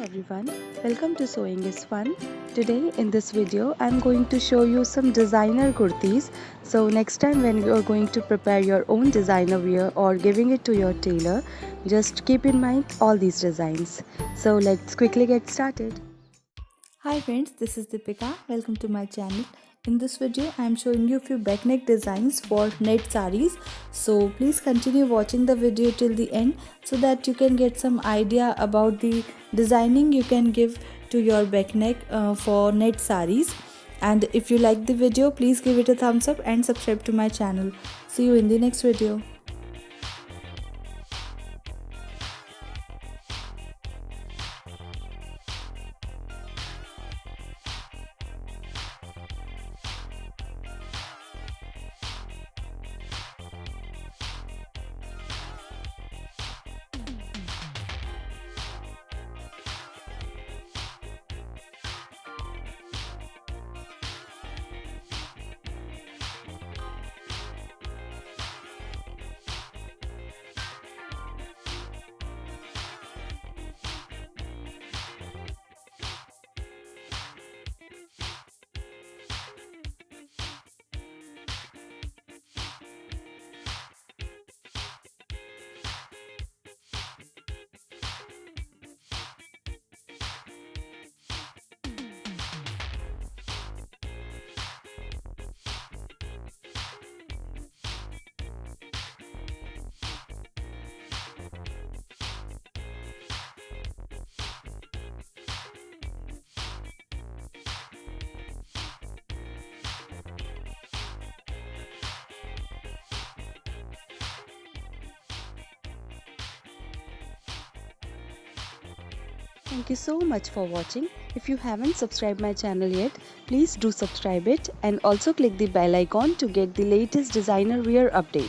everyone, welcome to Sewing is Fun. Today in this video I'm going to show you some designer kurtis. So next time when you are going to prepare your own designer wear or giving it to your tailor, just keep in mind all these designs. So let's quickly get started. Hi friends, this is Deepika. Welcome to my channel. In this video, I am showing you a few back neck designs for net sarees. So please continue watching the video till the end so that you can get some idea about the designing you can give to your back neck for net sarees. And if you like the video, please give it a thumbs up and subscribe to my channel. See you in the next video. Thank you so much for watching. If you haven't subscribed my channel yet, please do subscribe it and also click the bell icon to get the latest designer wear update.